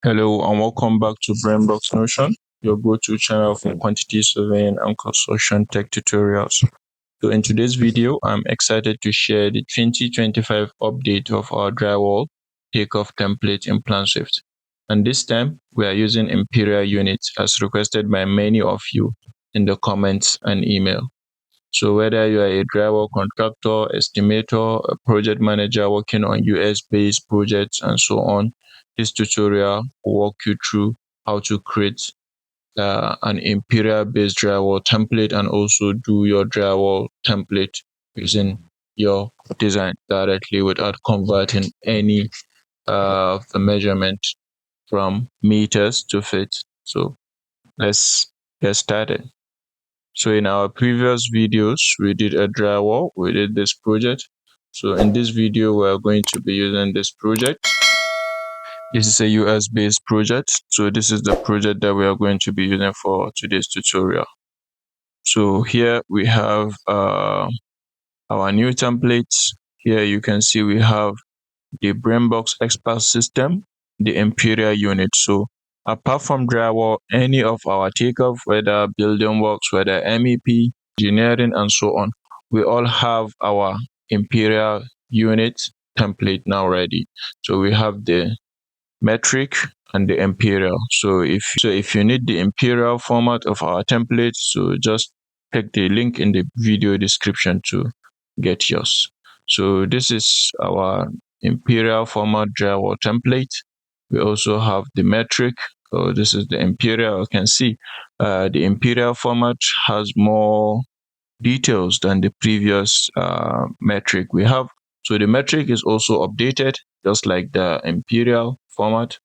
Hello and welcome back to Brainbox Notion, your go-to channel for quantity surveying and construction tech tutorials. So in today's video, I'm excited to share the 2025 update of our Drywall Takeoff template in PlanSwift. And this time, we are using imperial units as requested by many of you in the comments and email. So whether you are a drywall contractor, estimator, a project manager working on US-based projects and so on, this tutorial will walk you through how to create an imperial-based drywall template and also do your drywall template using your design directly without converting any of the measurement from meters to feet. So let's get started. So in our previous videos, we did a drywall, we did this project. So in this video, we're going to be using this project. This is a US-based project. So this is the project that we are going to be using for today's tutorial. So here we have our new templates. Here you can see we have the Brainbox expert system, the imperial unit. So apart from drywall, any of our takeoff, whether building works, whether MEP, engineering, and so on, we all have our imperial unit template now ready. So we have the metric and the imperial. So if you need the imperial format of our template, so just check the link in the video description to get yours. So this is our imperial format drywall template. We also have the metric. So this is the imperial. You can see the imperial format has more details than the previous metric we have. So the metric is also updated just like the imperial format.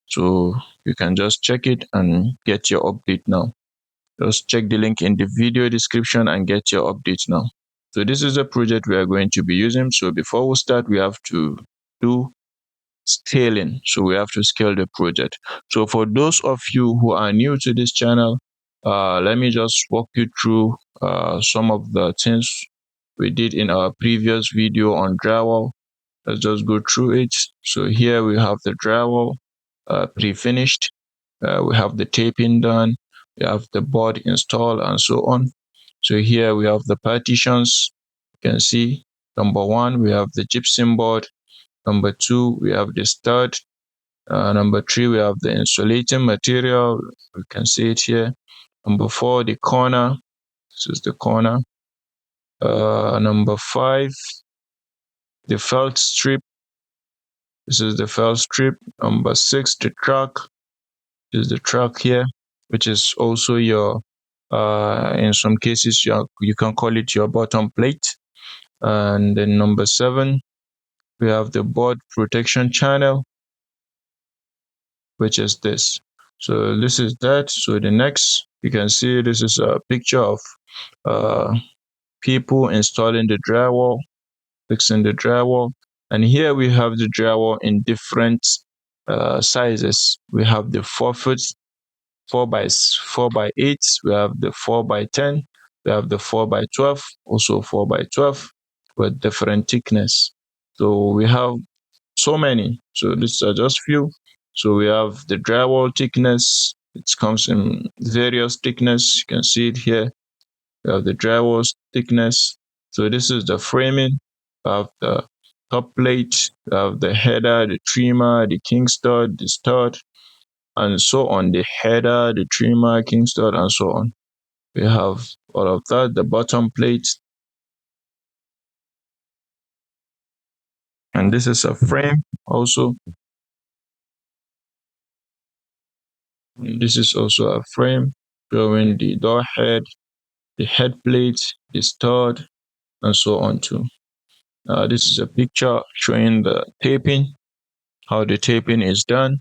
So you can just check it and get your update now. Just check the link in the video description and get your update now. So this is the project we are going to be using. So before we start, we have to do scaling. So we have to scale the project. So for those of you who are new to this channel, let me just walk you through some of the things we did in our previous video on drywall. Let's just go through it. So here we have the drywall pre-finished. We have the taping done. We have the board installed and so on. So here we have the partitions. You can see number 1, we have the gypsum board. Number 2, we have the stud. Number 3, we have the insulating material. You can see it here. Number 4, the corner. This is the corner. Number 5, the felt strip. This is the felt strip. Number 6, the track. This is the track here, which is also your, in some cases, you can call it your bottom plate. And then number 7, we have the board protection channel, which is this. So this is that. So the next, you can see this is a picture of people installing the drywall, fixing the drywall. And here we have the drywall in different sizes. We have the 4 foot, 4 by 8. We have the 4 by 10. We have the 4 by 12, also 4 by 12 with different thickness. So we have so many. So these are just few. So we have the drywall thickness. It comes in various thickness. You can see it here. We have the drywall thickness. So this is the framing. We have the top plate. We have the header, the trimmer, the king stud, the stud, and so on. The header, the trimmer, king stud, and so on. We have all of that. The bottom plate. And this is a frame also. This is also a frame showing the door head, the head plate, the stud, and so on too. This is a picture showing the taping, how the taping is done.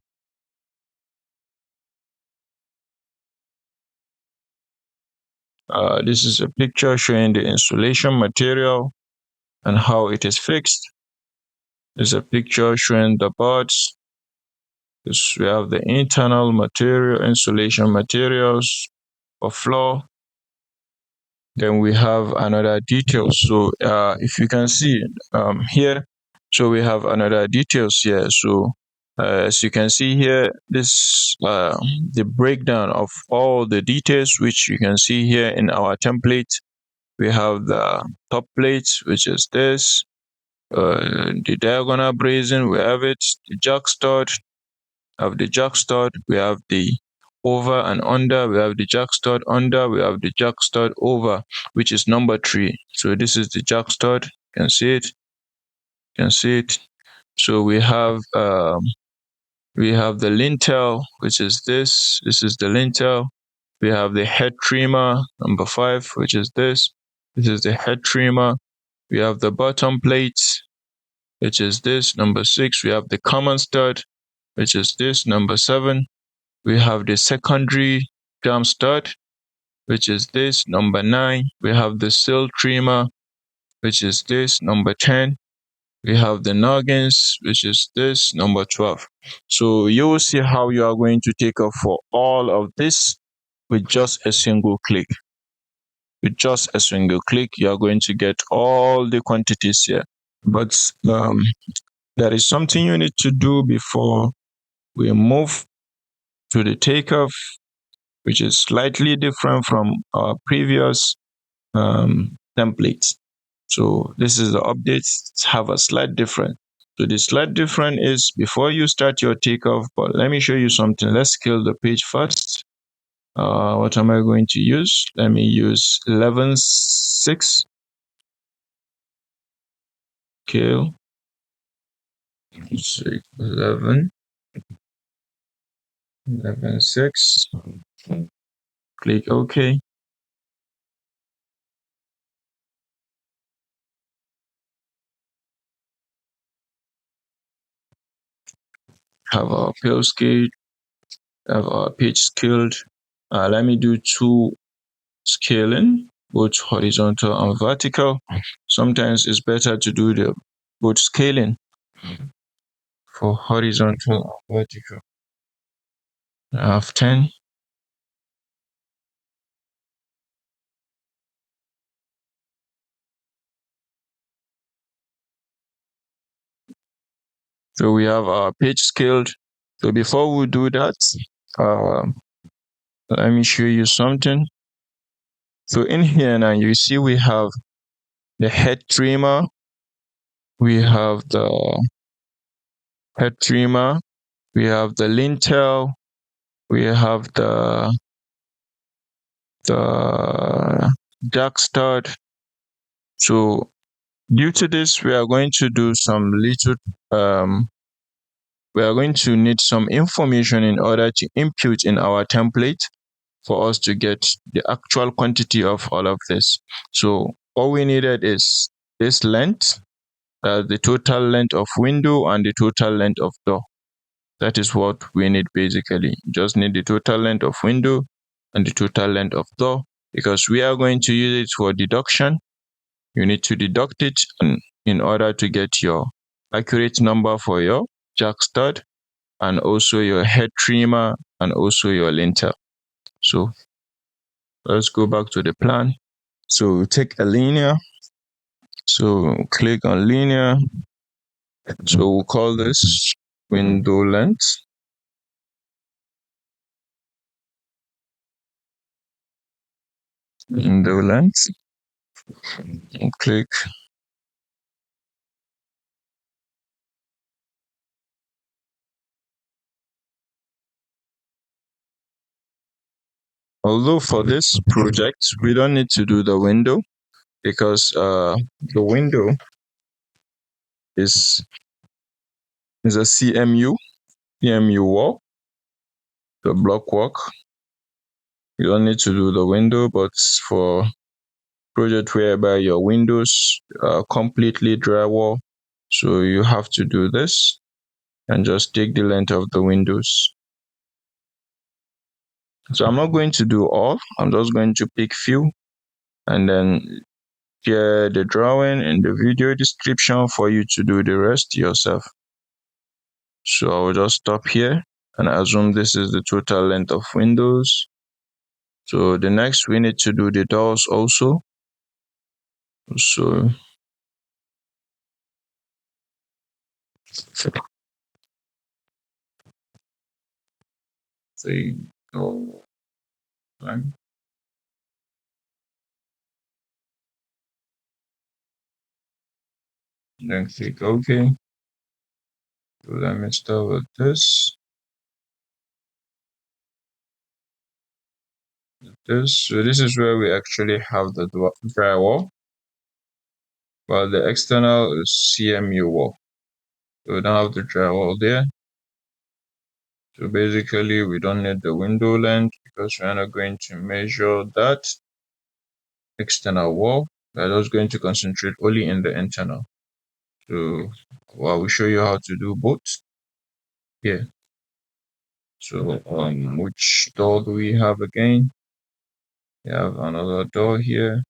This is a picture showing the insulation material and how it is fixed. There's a picture showing the boards. We have the internal material, insulation materials for floor. Then we have another details. So if you can see here, so we have another details here. So as you can see here, this the breakdown of all the details which you can see here in our template. We have the top plate, which is this, the diagonal bracing, we have it, the jack stud, have the jack stud, we have the over and under, we have the jack stud under, we have the jack stud over, which is number 3. So this is the jack stud, you can see it, you can see it. So we have the lintel, which is this is the lintel. We have the head trimmer, number 5, which is this is the head trimmer. We have the bottom plate, which is this, number 6. We have the common stud, which is this, number 7. We have the secondary jam stud, which is this, number 9. We have the sill trimmer, which is this, number 10. We have the noggins, which is this, number 12. So you will see how you are going to take off for all of this with just a single click. With just a single click, you are going to get all the quantities here. But there is something you need to do before we move to the takeoff, which is slightly different from our previous templates. So this is the updates have a slight difference. So the slight difference is before you start your takeoff, but let me show you something. Let's scale the page first. What am I going to use? Let me use 11.6 scale. 11.6. Click OK. Have our page scale, have our page scaled. Let me do 2 scaling, both horizontal and vertical. Sometimes it's better to do the both scaling for horizontal and vertical. I have 10. So we have our page scaled. So before we do that, let me show you something. So in here now, you see we have the head trimmer. We have the head trimmer. We have the lintel. We have the jack stud. So due to this, we are going to do some little we are going to need some information in order to input in our template for us to get the actual quantity of all of this. So all we needed is this length, the total length of window and the total length of door. That is what we need basically. Just need the total length of window and the total length of door, because we are going to use it for deduction. You need to deduct it in order to get your accurate number for your jack stud and also your head trimmer and also your lintel. So let's go back to the plan. So take a linear. So click on linear. So we'll call this window length. Window length. And click. Although for this project, we don't need to do the window because the window is a CMU wall, the block work. You don't need to do the window, but for project whereby your windows are completely drywall, so you have to do this and just take the length of the windows. So I'm not going to do all, I'm just going to pick few and then share the drawing in the video description for you to do the rest yourself. So I will just stop here and assume this is the total length of windows. So the next we need to do the doors also. So say go blank. Then click OK. So let me start with this. So this is where we actually have the drywall, while the external is CMU wall. So we don't have the drywall there. So basically we don't need the window length because we're not going to measure that external wall. We're just going to concentrate only in the internal. So I will show you how to do both here. So which door do we have again? We have another door here.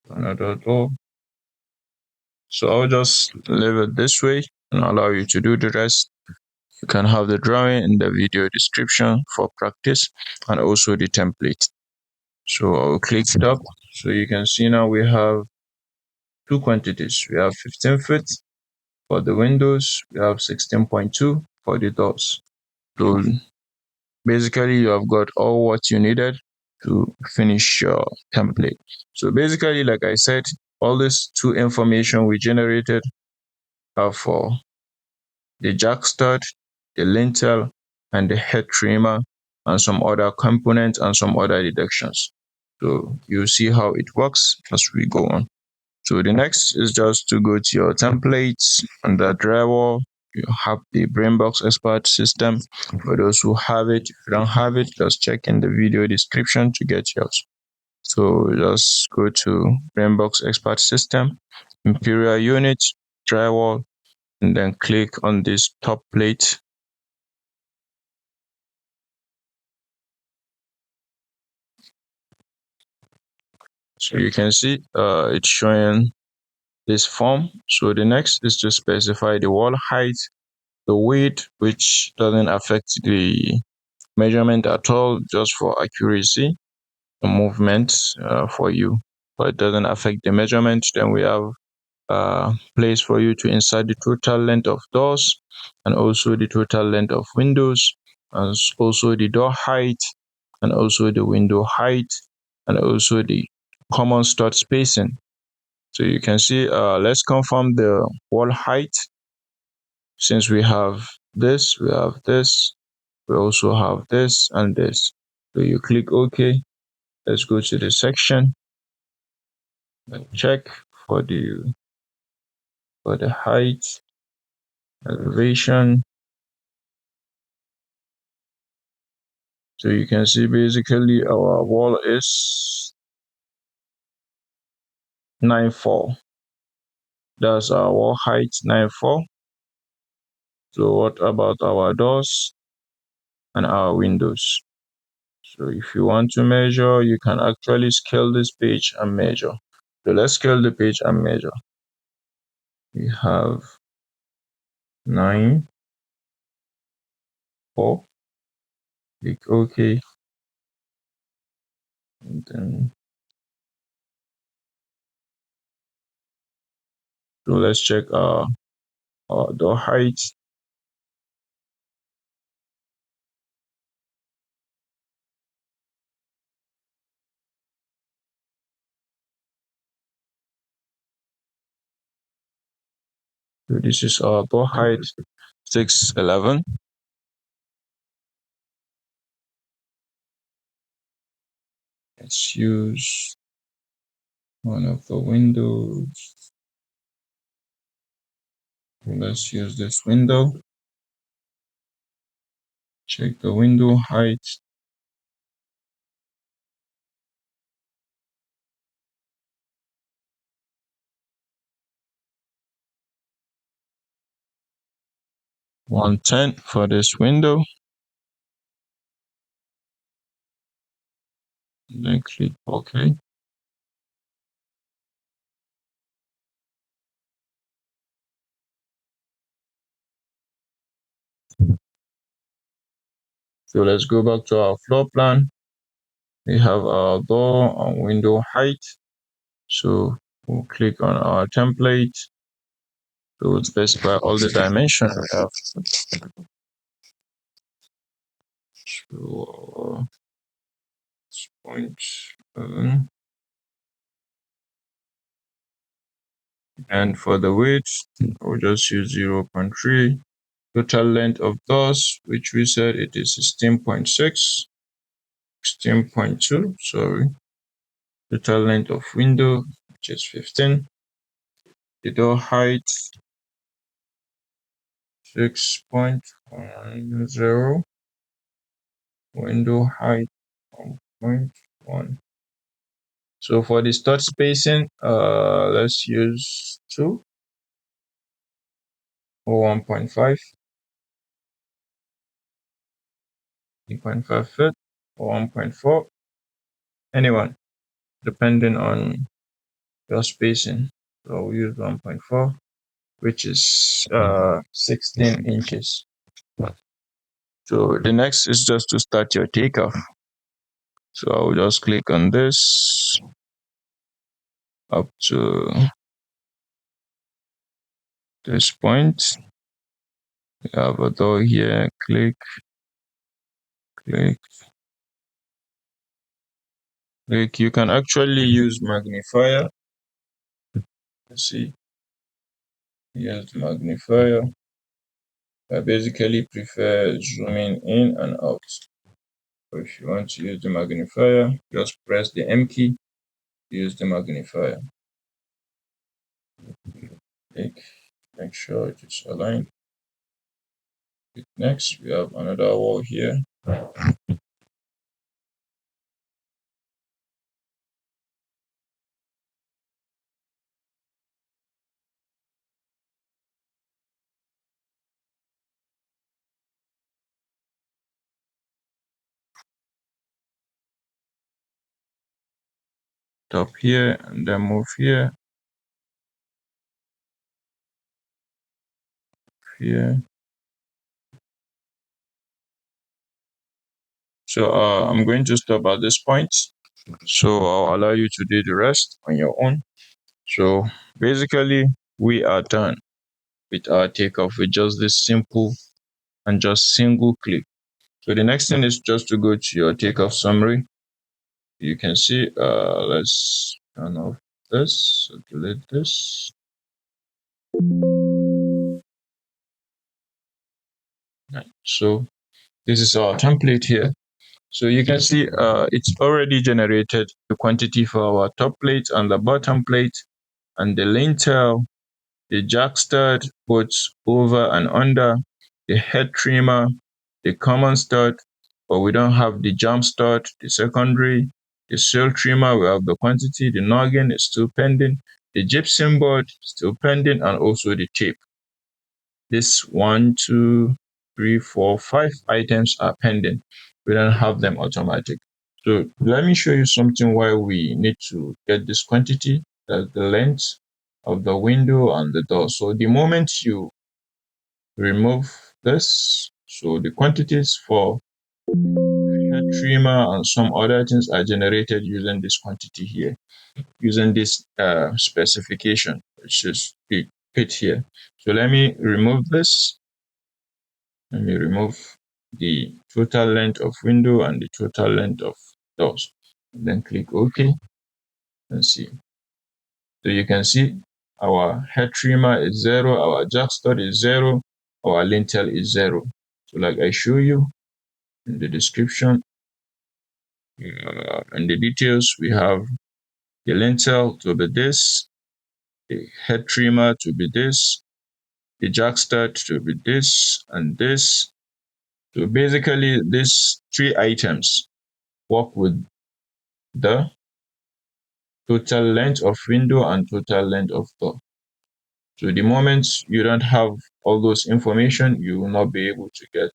Another door. So I'll just leave it this way and allow you to do the rest. You can have the drawing in the video description for practice and also the template. So I'll click it up. So you can see now we have two quantities. We have 15 feet for the windows. We have 16.2 for the doors. So basically you have got all what you needed to finish your template. So basically, like I said, all these two information we generated are for the jack stud, the lintel, and the head trimmer, and some other components and some other deductions. So you'll see how it works as we go on. So the next is just to go to your templates under drywall. You have the Brainbox expert system. For those who have it, if you don't have it, just check in the video description to get yours. So just go to Brainbox expert system, imperial unit, drywall, and then click on this top plate. So you can see it's showing this form. So the next is to specify the wall height, the width, which doesn't affect the measurement at all, just for accuracy, the movement for you, but it doesn't affect the measurement. Then we have place for you to insert the total length of doors and also the total length of windows, and also the door height and also the window height and also the common stud spacing. So you can see, let's confirm the wall height. Since we have this, we also have this and this. So you click OK. Let's go to the section and check for the height, elevation. So you can see basically our wall is 9.4. That's our wall height, 9.4. So what about our doors and our windows? So if you want to measure, you can actually scale this page and measure. So let's scale the page and measure. We have 9.4. Click OK. And then so let's check our door height. So this is our door height, 6'11". Let's use one of the windows. Let's use this window. Check the window height. $110 for this window. Then click OK. So let's go back to our floor plan. We have our door and window height. So we'll click on our template. So we'll specify all the dimensions we have. So 0.7. And for the width, we'll just use 0.3. Total length of doors, which we said it is 16.6, 16.2, sorry. Total length of window, which is 15. The door height, 6.10. Window height, 1.1. So for the stud spacing, let's use 2 or 1.5. 3.5 feet or 1.4. Anyone, depending on your spacing. So we'll use 1.4, which is 16 inches. So the next is just to start your takeoff. So I'll just click on this up to this point. We have a door here, click, click, click. You can actually use magnifier. Let's see, here's the magnifier. I basically prefer zooming in and out. So if you want to use the magnifier, just press the M key, use the magnifier. Click, make sure it is aligned. Click next, we have another wall here. Top here and then move here, here. So I'm going to stop at this point. So I'll allow you to do the rest on your own. So basically, we are done with our takeoff with just this simple and just single click. So the next thing is just to go to your takeoff summary. You can see, let's turn off this, so delete this. So this is our template here. So you can see it's already generated the quantity for our top plate and the bottom plate and the lintel, the jack stud, both over and under, the head trimmer, the common stud, but we don't have the jump stud, the secondary, the sail trimmer, we have the quantity, the noggin is still pending, the gypsum board still pending, and also the tape. This 1, 2, 3, 4, 5 items are pending. We don't have them automatic. So let me show you something why we need to get this quantity, that's the length of the window and the door. So the moment you remove this, so the quantities for head trimmer and some other things are generated using this quantity here, using this specification, which is the pit here. So let me remove this. Let me remove the total length of window and the total length of doors. And then click OK and see. So you can see our head trimmer is 0, our jack stud is 0, our lintel is 0. So like I show you in the description, in the details, we have the lintel to be this, the head trimmer to be this, the jack stud to be this, and this. So basically, these 3 items work with the total length of window and total length of door. So the moment you don't have all those information, you will not be able to get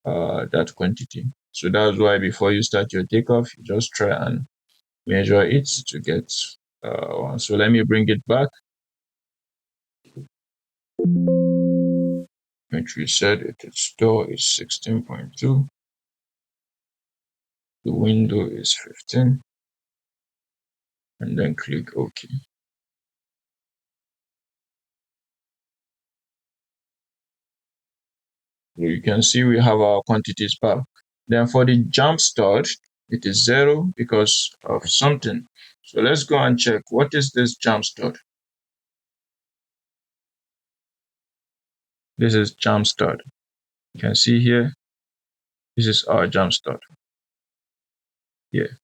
that quantity. So that's why before you start your takeoff, you just try and measure it to get one. So let me bring it back, which we said its door is 16.2. The window is 15, and then click OK. You can see we have our quantities bar. Then for the jump start, it is 0 because of something. So let's go and check what is this jump start. This is jump start. You can see here, this is our jump start. Here.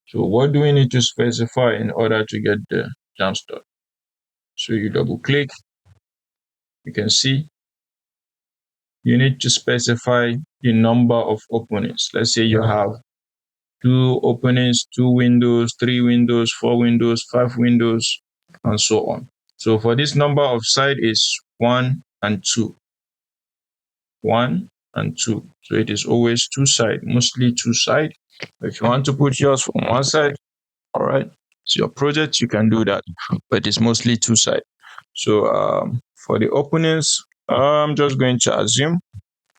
So what do we need to specify in order to get the jump start? So you double click, you can see you need to specify the number of openings. Let's say you have 2 openings, 2 windows, 3 windows, 4 windows, 5 windows, and so on. So for this number of side is 1 and 2. 1 and 2. So it is always 2 side, mostly 2 side. If you want to put yours from one side, all right, it's your project, you can do that, but it's mostly 2 side. So for the openings, I'm just going to assume.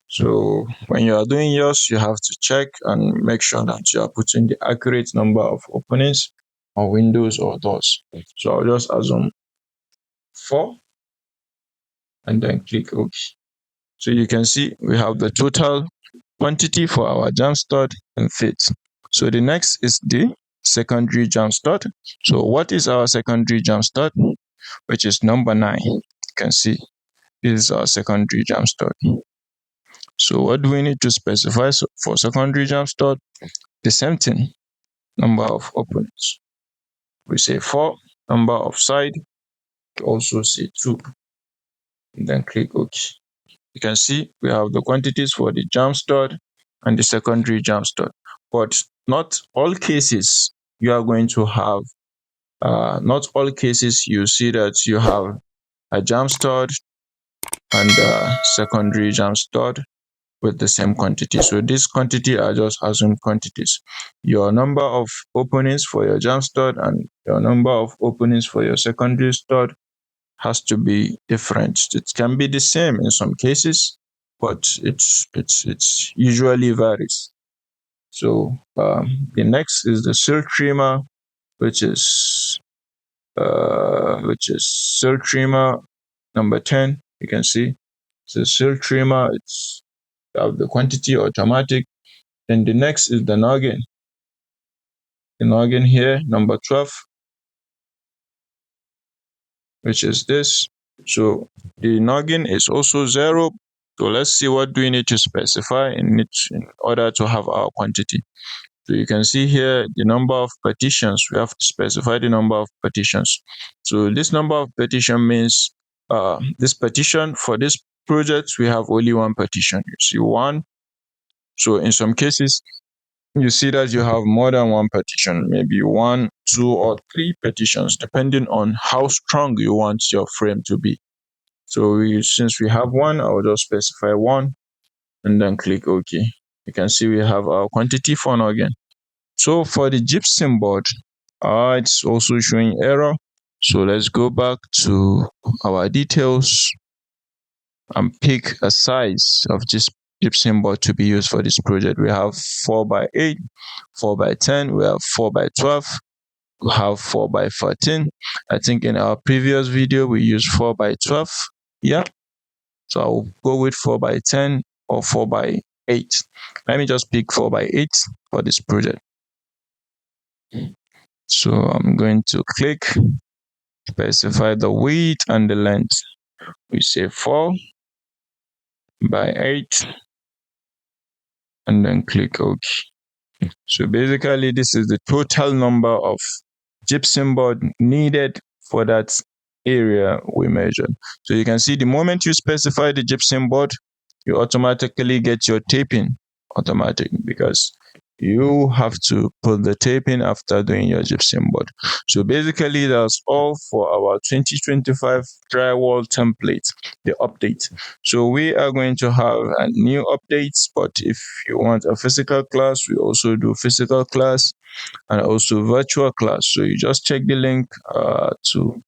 So when you are doing yours, you have to check and make sure that you are putting the accurate number of openings or windows or doors. So I'll just assume 4 and then click OK. So you can see we have the total quantity for our jump start and fit. So the next is the secondary jump start. So what is our secondary jump start? Which is number 9. You can see this is our secondary jump start. So what do we need to specify for secondary jump start? The same thing, number of openings. We say 4, number of side, we also say 2, and then click OK. You can see we have the quantities for the jump start and the secondary jump start. But not all cases you are going to have, not all cases you see that you have a jump start and a secondary jump start with the same quantity. So this quantity are just assumed quantities. Your number of openings for your jump start and your number of openings for your secondary start has to be different. It can be the same in some cases, but it's usually varies. So the next is the sill trimmer, which is sill trimmer number 10. You can see it's sill trimmer. It's the quantity automatic. Then the next is the noggin. The noggin here, number 12, which is this. So the noggin is also 0. So let's see what do we need to specify in order to have our quantity. So you can see here the number of partitions. We have to specify the number of partitions. So this number of partition means this partition for this project, we have only 1 partition. You see 1. So in some cases, you see that you have more than 1 partition, maybe 1, 2, or 3 partitions, depending on how strong you want your frame to be. So since we have 1, I will just specify 1 and then click OK. You can see we have our quantity for noggin. So for the gypsum board, it's also showing error. So let's go back to our details and pick a size of this gypsum board to be used for this project. We have 4x8, 4x10, we have 4x12, we have 4x14. I think in our previous video we used 4x12. Yeah, so I'll go with 4x10 or 4x8. Let me just pick 4x8 for this project. So I'm going to click, specify the width and the length. We say 4x8 and then click OK. So basically this is the total number of gypsum board needed for that area we measured. So you can see the moment you specify the gypsum board, you automatically get your taping automatic, because you have to put the taping after doing your gypsum board. So basically that's all for our 2025 drywall template, the update. So we are going to have a new updates, but if you want a physical class, we also do physical class and also virtual class. So you just check the link to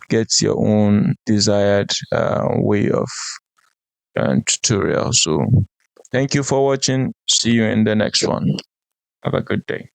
get your own desired way of tutorial. So thank you for watching. See you in the next one. Have a good day.